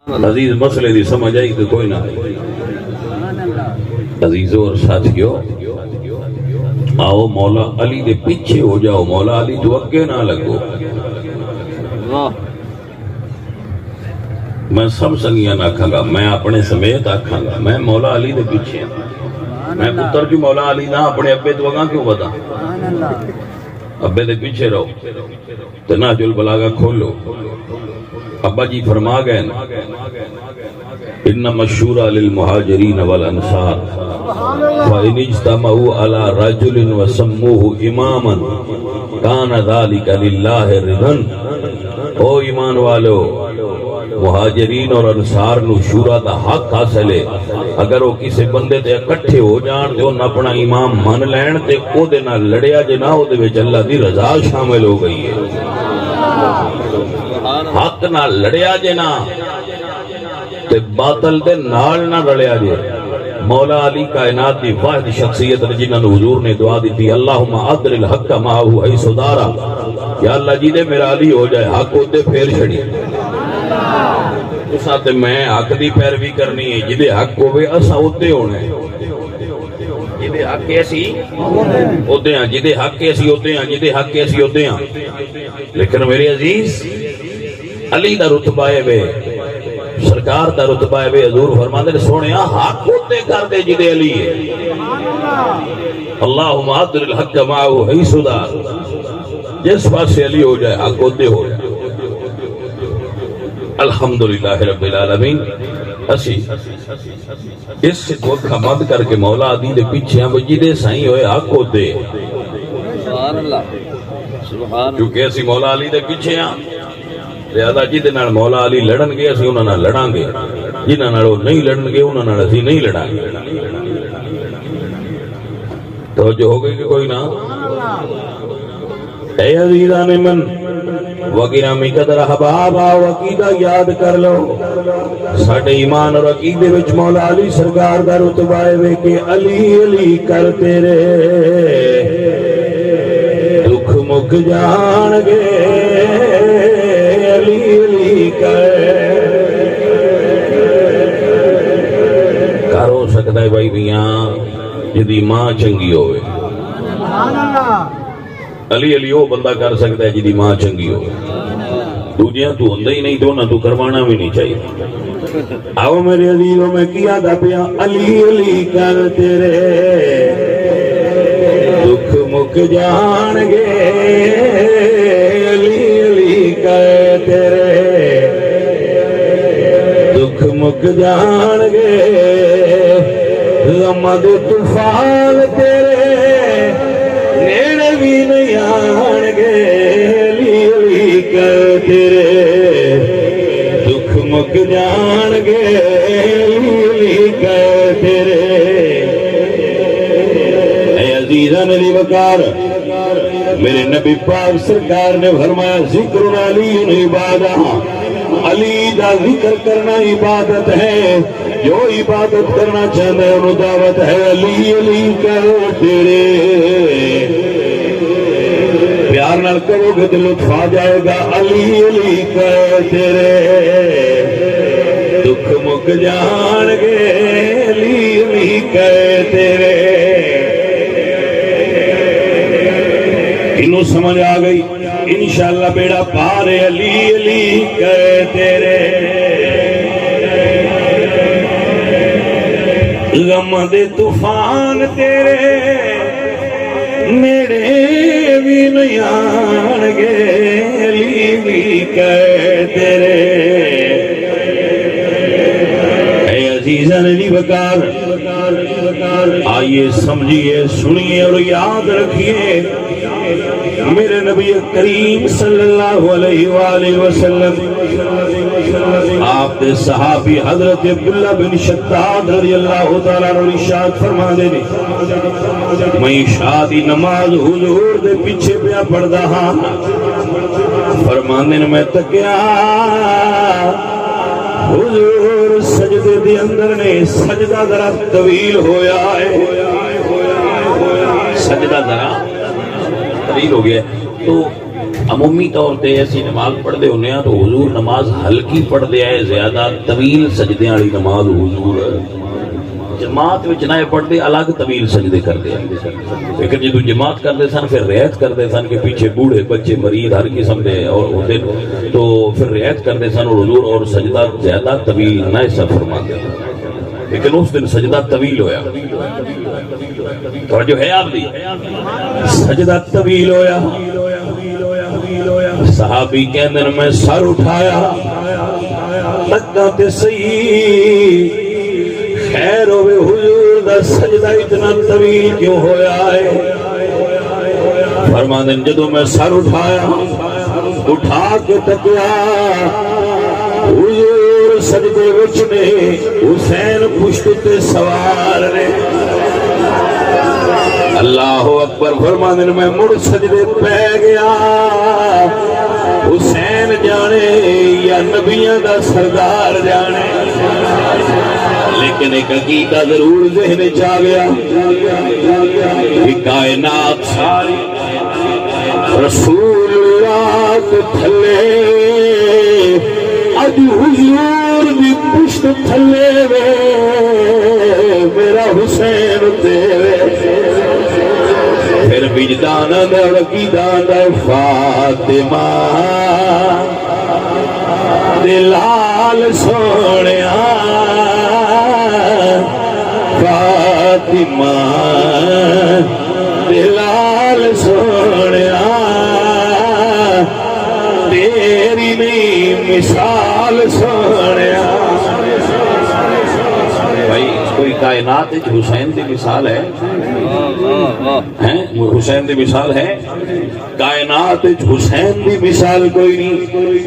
عزیز مسئلے دی سمجھ آئی کہ کوئی نہ آئی۔ عزیزوں اور ساتھیوں، آؤ مولا علی دے پیچھے ہو جاؤ، مولا علی تو اگے نہ لگو۔ میں سب سنگیاں نہ آکھاں گا، میں اپنے سمیت آکھاں گا، میں مولا علی دے پیچھے ہوں۔ میں پتر جو مولا علی نہ اپنے ابے تو اگاں کیوں بتا؟ ابے دے پیچھے رہو، تناج البلاغہ کھولو۔ ابا جی فرما گئے انما الشورى للمہاجرین والانصار فإن اجتمعوا على رجل وسموه اماما كان ذلك لله رضا۔ او ایمان والو، مہاجرین اور انصار نو شورا دا حق حاصل ہے، اگر وہ کسی بندے تے اکٹھے ہو جان تے انہاں اپنا امام من لین تے او دے نال لڑیا جے نہ، او دے وچ اللہ دی رضا شامل ہو گئی ہے۔ حق نہ لڑیا جے نہ تے باطل دے نال نہ لڑیا جے۔ مولا علی کائنات دی واحد شخصیت جنہاں نو حضور نے دعا دیتی اللہم عدل الحق معه حیث دارا، یا اللہ جی دے میرا علی ہو جائے حق ہوتے پھیر چھڑی۔ اس آتے میں حق دی پیروی کرنی ہے، جدے حق ہوئے اسا ہوتے ہونے، جدے حق ایسی ہوتے ہیں، جدے حق ایسی ہوتے ہیں، جدے حق ایسی ہوتے ہیں۔ لیکن میرے عزیز، علی دا رتبہ ہے، سرکار دا رتبہ ہے، حضور فرماندے نے سونیا حق ہوتے کر دے جدے علی ہے۔ اللہم عدل الحق معه حیث دار، جس پاس سے علی ہو جائے حق ہوتے ہو جائے۔ الحمدللہ رب العالمین۔ اسی اس وقت مد کر کے مولا علی دے پیچھے ہم جدے سائیں ہوئے حق ہوتے، کیونکہ اسی مولا علی دے پیچھے ہاں، لہذا جدے نال مولا علی لڑن گے اسی انہاں نال لڑاں گے، جنہاں نال وہ نہیں لڑن گے انہاں نال اسی نہیں لڑاں گے۔ توجہ ہو گئی کہ کوئی نہ؟ اے عزیزان من وگرامی قدر احباب، آؤ عقیدہ یاد کر لو۔ ساڈے ایمان اور عقیدے وچ مولا علی سرکار دا رتبہ ہے کہ علی علی کرتے رہے دکھ مک جان گے، علی علی کر ہو سکتا ہے بھائی میاں جدی ماں چنگی ہوئے، علی علی وہ بندہ کر سکتا ہے جدی ماں چنگی ہو، دوجیاں تو ہوندہ ہی نہیں تو نہ تو کروانا بھی نہیں چاہیے۔ آؤ میرے عزیزوں میں کیا دا پیا علی علی کرتے رہے دکھ مک جان گے، علی علی کرتے رہے دکھ مک جان گے، غم دے طوفان تیرے نیڑے بھی نہیں آن گے، علی علی کرتے رہے دکھ مک جان گے، علی علی کرتے رہے۔ اے عزیزان علی وقار، میرے نبی پاک سرکار نے فرمایا ذکر علی عبادہ، علی دا ذکر کرنا عبادت ہے، جو عبادت کرنا چاہتا ہے انہوں دعوت ہے علی علی کرتے رہے۔ پیار نال کرو گے تو لطف آ جائے گا، علی علی کرتے رہے دکھ مک جان گے، علی علی کرتے رہے۔ انہوں سمجھ آ گئی انشاءاللہ بیڑا پارے، علی علی کرتے رہے۔ غم دے طوفان تیرے نیڑے بھی نہیں آن گے، علی علی کرتے رہے۔ اے عزیزان علی وقار، آئیے سمجھیے سنیے اور یاد رکھیے، میرے نبی کریم صلی اللہ علیہ وآلہ وسلم آپ دے صحابی حضرت عبداللہ بن شداد رضی اللہ تعالیٰ عنہ ارشاد فرما دے نے، میں عشاء دی نماز حضور دے پیچھے پیا پڑھدا ہاں، فرماندے نے میں تکیا حضور سجدے دے اندر نے سجدہ ذرا طویل ہویا ہے، سجدہ ذرا طویل ہو گیا، تو عمومی طور تے ایسی نماز پڑھ دے ہونے ہیں تو حضور نماز ہلکی پڑھ دے آئے، زیادہ طویل سجدے والی نماز حضور جماعت وچ نہ پڑھ دے، الگ طویل سجدے کر دے، لیکن جدو جماعت کر دے سن پھر رعایت کر دے سن کہ پیچھے بوڑھے بچے مریض ہر قسم دے اور ہوتے تو پھر رعایت کر دے سن اور حضور اور سجدہ زیادہ طویل نہ ایسا فرماتے، لیکن اس دن سجدہ طویل ہویا، توجہ ہے آپ دی، سجدہ طویل ہویا، صحابی کہندے نے میں سر اٹھایا لگا تے صحیح خیر ہوئے حضور دا سجدہ اتنا طویل کیوں ہویا ہے؟ فرماندن جدو میں سر اٹھایا اٹھا کے تکیا حضور سجدے وچ نے حسین پشت تے سوار نے، اللہ اکبر، فرماندن میں مڑ سجدے پہ گیا، حسین جانے یا نبیوں دا سردار جانے، لیکن ایک عقیدہ ضرور ذہن چاہ گیا کہ کائنات ساری رسول اللہ کو تھلے اج حضور دی پشت تھلے وے میرا حسین دے، پھر وجدان دا عقیدہ دا فاطمہ دلال سونیا، فاطمہ دلال سونیا تیری نہیں مثال سونیا۔ بھائی کوئی کائنات حسین دی مثال ہے، حسین دی مثال ہے، کائنات حسین دی مثال کوئی نہیں،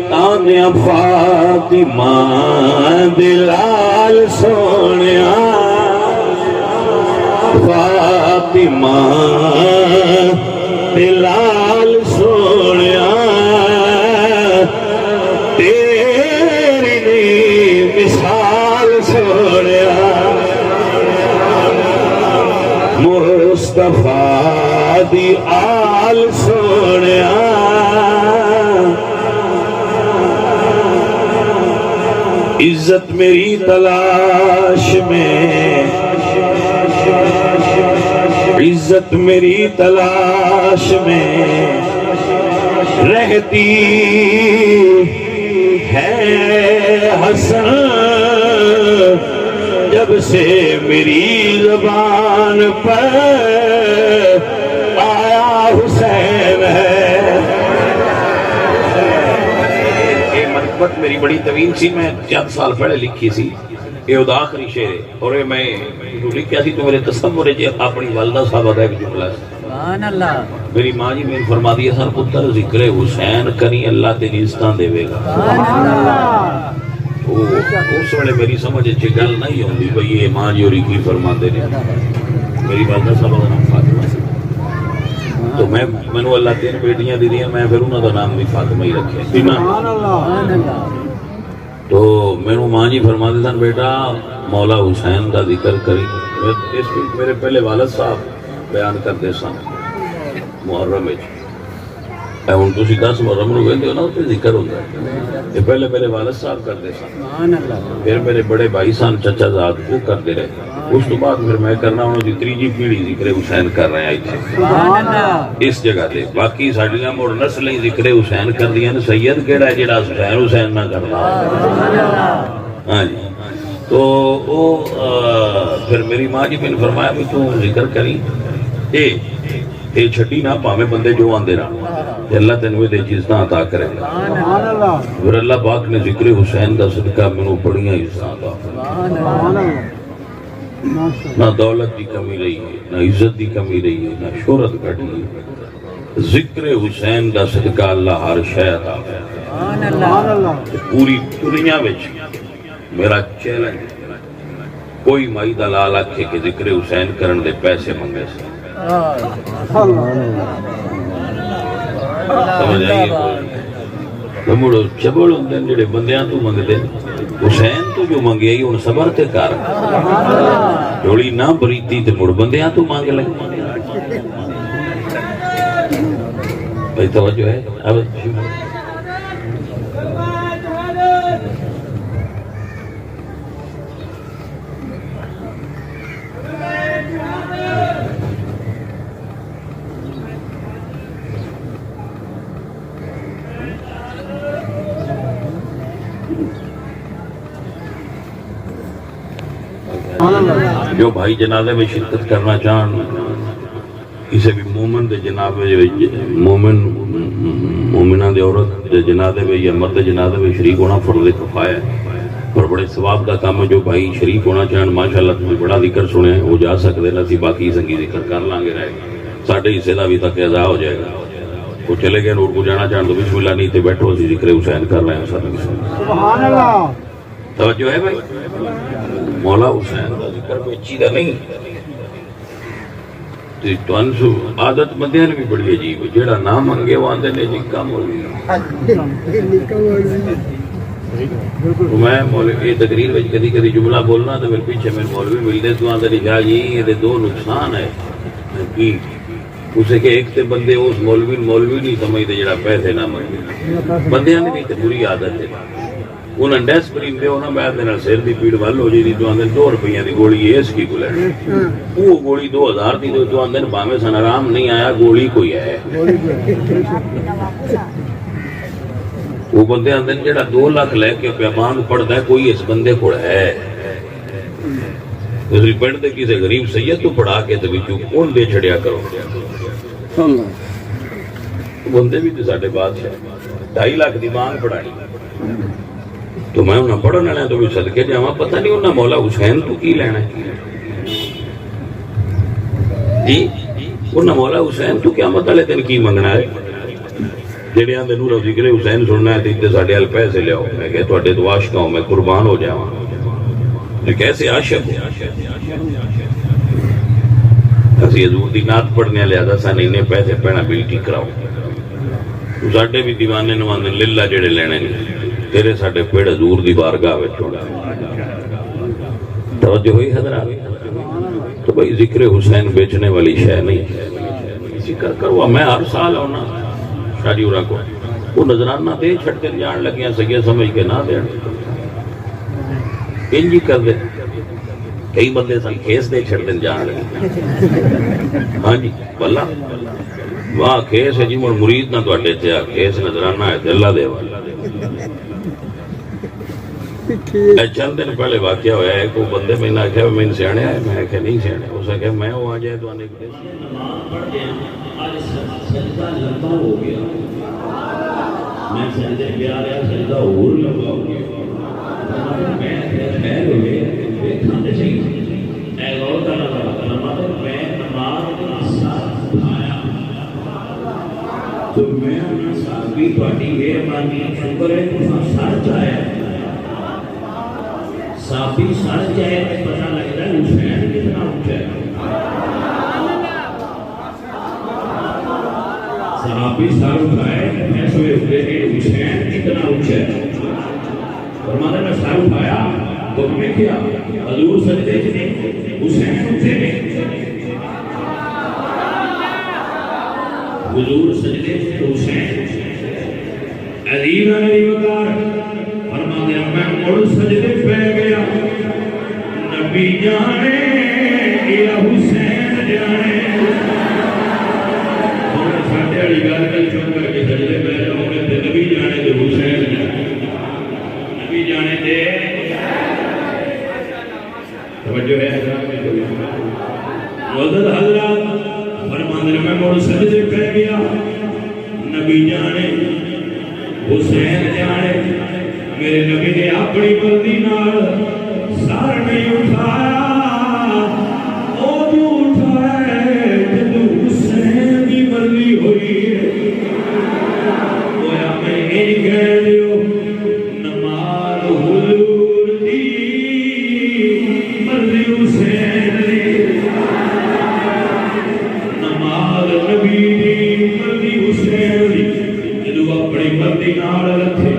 تانیا فاطمہ دلال سونیا، فاطمہ دلال سونیا تیری نہیں مثال سونیا، مصطفیٰ دی آل سونیا، عزت میری تلاش میں، عزت میری تلاش میں رہتی ہے حسن، جب سے میری زبان پر آیا حسین ہے۔ یہ منقبت میری بڑی طویل سی، میں چند سال پہلے لکھی سی، یہ ادا آخری شعر ہے اور میں لکھیا سی تو میرے تصور ہے اپنی والدہ صاحبہ کا ایک جملہ ہے، میری ماں جی میں فرما دیا سر پتر ذکر حسین کریں اللہ تیری عزتاں دے گا، اس ویلے میری سمجھ اچھی گل نہیں ہوندی بھئی یہ ماں جی ہوری کی فرماندے نے، میری والدہ صاحبہ کا نام فاطمہ سی، تو مینوں اللہ تین بیٹیاں دی دیا، میں پھر انہاں دا نام بھی فاطمہ ہی رکھیا، تو میرے ماں جی فرما دے سن بیٹا مولا حسین دا ذکر کری، اس میرے پہلے والد صاحب بیان کرتے سن محرم وچ، ہن تسی 10 محرم نو کہندے ہو نا اوتے ذکر ہوندا ہے، یہ پہلے میرے والد صاحب کرتے سن، پھر میرے بڑے بھائی سن چچا زاد وہ کرتے رہے، اس تو بعد پھر میں کرنا انہوں دی تیجی پیڑھی ذکر حسین کر رہے ہیں ایتھے اس جگہ تے، باقی ساڈیاں مڑ نسلیں ذکر حسین کر دیاں نے، سید کیڑا ہے جڑا حسین حسین نہ کرنا، ہاں جی، تو وہ پھر میری ماں جی میں نے فرمایا بھی تو ذکر کری اے چھٹی نہ پاویں بندے جو آندے نا، اللہ تینوں دے چیزاں عطا کرے گا، پھر اللہ پاک نے ذکر حسین دا صدقہ مینوں بڑیاں عزتاں عطا، نہ دولت کی کمی رہی ہے، نہ عزت کی کمی رہی ہے، نہ شہرت گھٹی ہے، ذکر حسین دا صدقہ اللہ ہر شے عطا فرمائے۔ پوری دنیا وچ میرا چیلنج کوئی مائی دا لال آکھے کہ ذکر حسین کرن دے پیسے منگے سے، سمجھ آئیے، مڑو چبڑ ہوندے جڑے بندیاں تو منگدے، حسین تو جو منگے ہی ان صبر تے کر، جوڑی نہ بریتی تے مڑ بندیاں تو مانگ لیں، بھائی توجہ ہے اب جو بھائی جنازے میں شرکت کرنا چاہن کسی بھی مومن دے جنازے مومنہ دے عورت دے جنازے میں یا مرد جنازے میں شریک ہونا فرض کفایہ ہے اور بڑے ثواب کا کام ہے. جو بھائی شریک ہونا چاہن ماشاءاللہ تمہیں بڑا ذکر سنے وہ جا سکتے نہ سی باقی سنگی ذکر کر لیں گے رہے ساڑھے حصے کا بھی تک ادا ہو جائے گا. وہ چلے گئے نور کو جانا چاہن تو بسم اللہ نہیں تھے بیٹھو اسی ذکر حسین کر رہے ہیں. سبحان اللہ توجہ ہے بھائی مولا حسین کا ذکر کوئی چیز نہیں. عادت بندے نے بھی بڑی عجیب جیڑا نام منگے وہ آندے نے جی کم ہو گئی. میں مولوی تقریر میں کدی کدی جملہ بولنا تو میرے پیچھے میرے مولوی ملتے تو آندے لکھا جی یہ دو نقصان ہے کہ اسے کہ ایک تے بندے اس مولوی نہیں سمجھتے جڑا پیسے نہ منگے. بندیاں نے بھی بری عادت ہے انہیں ڈیسپرین دے ہونا میں دینا سیر دی پیڑ وال ہو جی تو آندے 2 روپیہ دی گولی ہے اس کی گولے وہ گولی 2000 دی تو آندے باہمیں سن آرام نہیں آیا گولی کوئی ہے. وہ بندے آندے جڑا 2 لاکھ لے کے پیمان پڑھتا ہے کوئی اس بندے کو ہے اس پنڈ دے کسی غریب سید تو پڑھا کے تو کون دے چھڑیا کرو بندے بھی تو ساڈے بادشاہ 2.5 لاکھ دی مانگ پڑھائی تو میں انہیں پڑھنے والے تو بھی صدقے جاواں پتہ نہیں انہیں مولا حسین تو کی لینا ہے جی انہیں مولا حسین تو قیامت والے دن کی منگنا ہے. جڑے آندے نور ذکر حسین سننا ہے تے ساڈے ال پیسے لیاؤ میں کہ تواڈے تو عاشق ہوں میں قربان ہو جاواں. تے کیسے عاشق ہو اسی حضور دی نعت پڑھنے والے آدھا سن انہیں پیسے پینا بلٹی کراؤ ساڈے بھی دیوانے نوانے للہ جڑے لینے تیرے ساڈے پیڑ حضور دی بارگاہ وچ ہونا. توجہ ہوئی حضرات تو بھائی ذکر حسین بیچنے والی شے نہیں ذکر کروا. میں ہر سال ہونا شادی اورا کو وہ نظرانہ دے چھٹ کے جان لگیاں سگے سمجھ کے نہ دین انج ہی کر دے. کئی بندے سن کھیس دے چھٹ دین جان لگے ہاں جی واللہ واہ کھیس ہے جی مڑ مرید نہ تواڈے تے آ کھیس نظرانہ ہے تے اللہ دے والا. چند دن پہلے واقعہ ہوا ہے کوئی بندے میں نے آخیا میں سیانے آئے میں کہ نہیں سیانے اس آخیا میں وہ آ جائے تو آنے کے سجدہ لمبا ہو گیا میں سجدے پہ آ رہا سجدہ اور لمبا ہو گیا میں خیر ہو گیا دیکھا تو صحیح اے غور کرنا تھا میں نماز کے ساتھ اٹھایا تو میں انہیں صحابی تواڈی یہ مانی شکر ہے تو سر چاہیا صحابی سر چاہے تو پتہ لگتا ہے حسین کتنا اونچا ہے. صحابی سر اٹھائے میں سوئے ہوئے کہ حسین کتنا اونچا ہے. فرماتے میں سر اٹھایا تو ہمیں کیا حضور سجدے تھے حسین اونچے نے حضور سجدے تھے حسین عظیم علی وقار. فرماتے ہیں میں مڑ سجدے پہ گیا نبی جانے یا حسین جانے ہمیں ساڑھے اڑی گال کل چون کر کے سجدے پہ جاؤں گے تے نبی جانے تے حسین جانے نبی جانے تے توجہ ہے حضرت حضرات فرماتے ہیں میں مڑ سجدے پہ گیا نبی جانے حسین جانے میرے نبی نے اپنی مرضی نال سر نہیں اٹھایا او جو اٹھایا جدو حسین کی مرضی ہوئی گویا میں یہ کہہ دیو نماز حضور دی مرضی حسین دی نماز نبی دی مرضی حسین دی جدو اپنی مرضی نال رکھے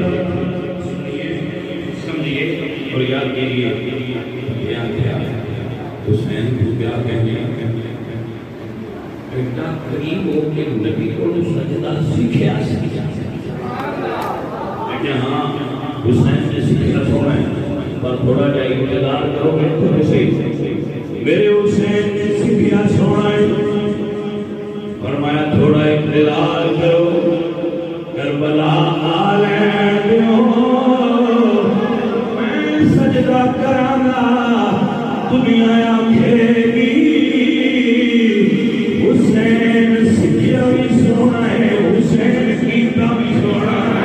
اور یاد کیجئے حسین کو کیا کہیں ایڈا قریب ہو کے نبی کو سجدہ سیکھیا ہاں حسین نے سیکھا تھوڑا ہے پر تھوڑا جا انتظار کرو گے تو صحیح میرے حسین نے سیکھیا سونا ہے فرمایا تھوڑا انتظار کرو کربلا آلے دیو میں سجدہ کرانا دنیا آنکھے گی حسین سکھیا بھی سونا ہے حسین کیتا بھی سونا ہے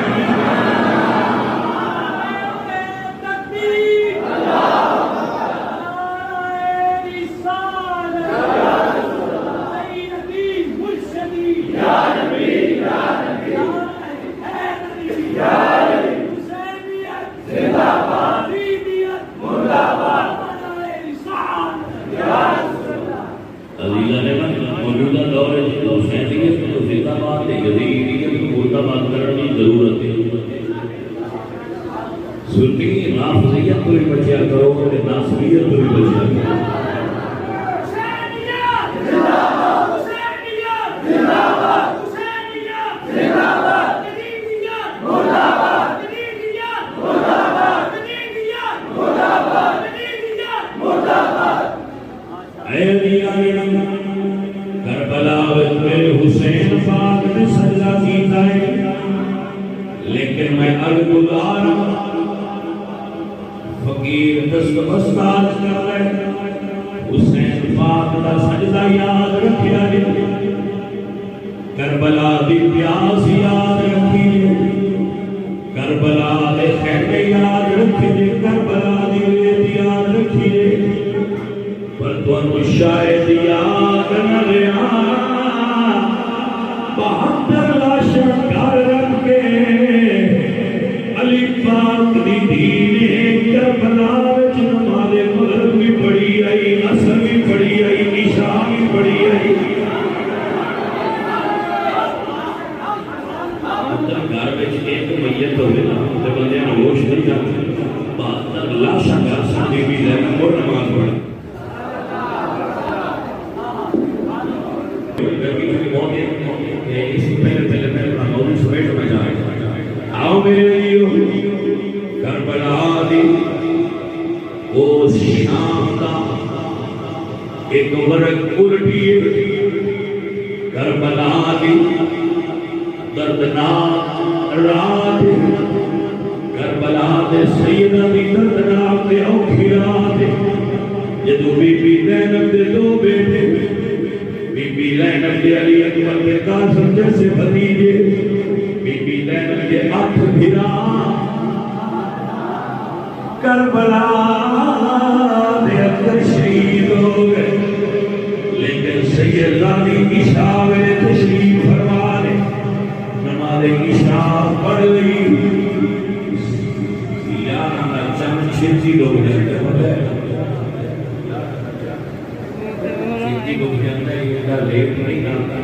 لیکن میں الگزار فقیر دست بستار کر رہے حسین پاک دا سجدہ یاد رکھیا جی کربلا دی پیاس یاد رکھی جی کربلا دے خیمے یاد رکھی جی کربلا دی ریت یاد رکھی جی پر تو شاید یاد نہ رہا 72 لاشاں گھر رکھ کے علی پاک دی دین کربلا وچ نماز مغرب بھی پڑھی آئی عصر بھی پڑھی آئی عشاء بھی پڑھی آئی گھر وچ ایک میت ہوئے نا تے بندے نوں ہوش نہیں جاندے 72 لاشاں گھر سامنے بھی لے کے نماز پڑھی آؤ میرے لیو کربلا دی او شام دا ایک ورق الٹی کربلا دی دردناک رات کربلا دے سیدہ دی دردناک دے اوکھی رات جدو بی بی زینب دے 2 بیٹے بی بی زینب دے علی اکبر دے قاسم جیسے بھتیجے بی بی زینب دے 8 بھرا کربلا دے اندر شہید ہو گئے لیکن سیدہ دی عشاء میں تشریف فرما لے نماز عشاء پڑھ لی یہاں چند چھتی لوگ جاتے ہیں کو کہتا ہے یہ لیٹ نہیں کرتا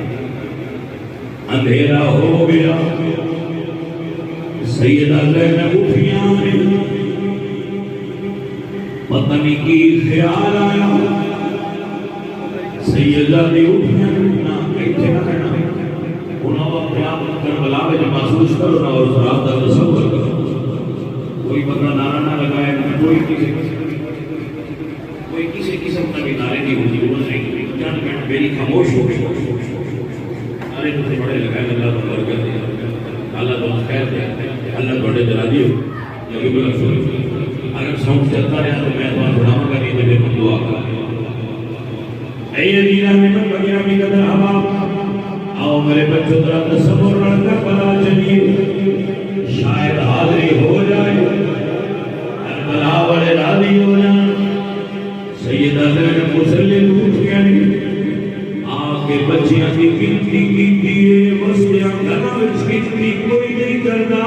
اندھیرا ہو گیا سیدہ زینب اٹھیاں پتہ نہیں کی خیال آیا سیدہ دی اٹھیاں نہ ایتھے نہ کہنا انہوں وقت آپ کربلا میں محسوس کرو اور اس رات کا تصور کرو کوئی بندہ نعرہ نہ لگائے کوئی کسی قسم کا بھی نعرے نہیں ہوتی وہ نہیں میری خاموش ہو گئی ارے تجھے بڑے لگائے اللہ تو برکت دے اللہ تو خیر دے اللہ بڑے جلا دیو لیکن بلا سن اگر ساؤنڈ چلتا رہا تو میں تو بڑھاؤں گا نہیں تو پھر دعا کر اے عزیزہ میں بڑیا بھی قدر حباب آؤ میرے بچوں ذرا تصور رکھ کر بلا چلیے شاید حاضری ہو جائے کربلا والے راضی ہو جائیں سیدہ زینب مسلم اٹھیاں آگے بچیاں کی گنتی کی وسیاں گھر وچ گنتی کوئی نہیں کرنا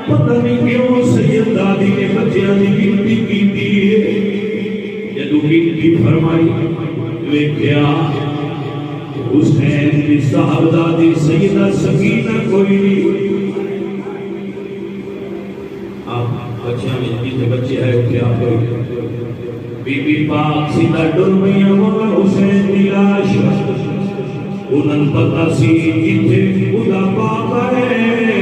پتہ نہیں کیوں سیدہ دی نے بچیاں کی گنتی کی جدو گنتی فرمائی ویکھیا حسین دی صاحبزادی سیدہ سکینہ کوئی نہیں آپ بچیاں میں جتنے بچے ہیں اٹھے آپ کوئی بی بی پاک سیدھا ڈر گئی مولا حسین دی لاش انہاں پتہ سی جتھے خدا پاک ہے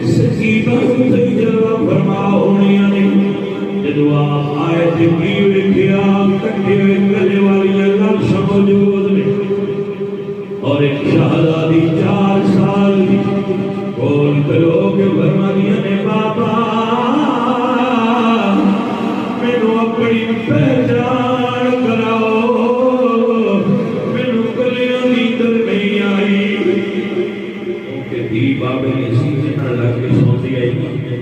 سکینہ تے جلوہ فرما ہونی نہیں جدو آپ آئے تھے کیوے کیا کٹھے گلے والی لکش موجود نے اور ایک شہزادی 4 سال کی کون کرو کہ فرمانیاں نے بابا مینو اپنی پہچان کراؤ مینو گلیاں نیندر نہیں آئی کہ دی بابے نے سینے نہ لگ کے سوتی آئی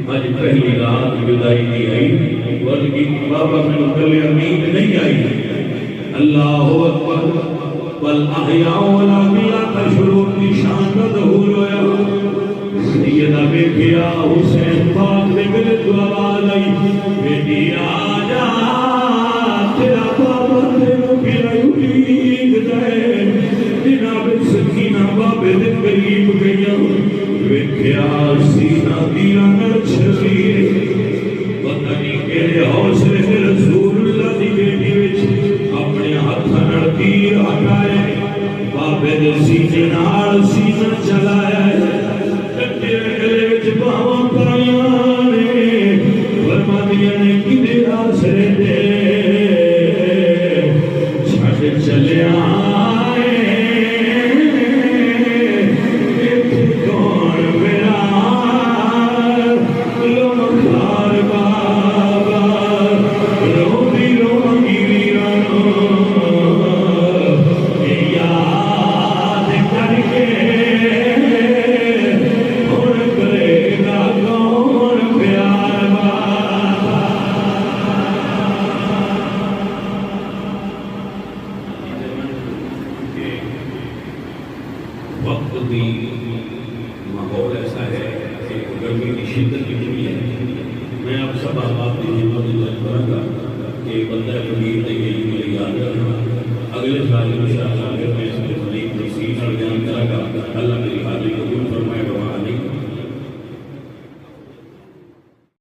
آج پہلی رات جدائی نہیں آئی ورگی بابا میں گلیاں نیند نہیں آئی اللہ اکبر بل احیاء ولکن لا تشعرون کی شان کا ظہور ہویا سیدہ بیٹھیا حسین پاک نے میرے تو آواز آئی بیٹی آجا تیرا بابا تیرا پھر اٹھیک جائے جناب سکینہ بابے دے قریب گیا بیٹھیا سینہ دیرہ نر چھلی پتہ نہیں کہے حوصلے سے رسول اللہ دی بیٹی وچ اپنے ہاتھ نال تیر ہٹائے بابے دے سینے نال سینہ چلایا کٹے گلے وچ باواں پائیاں نے فرماندیاں نے کدے آسرے دے چھڈ چلیا اگلے سال انشاءاللہ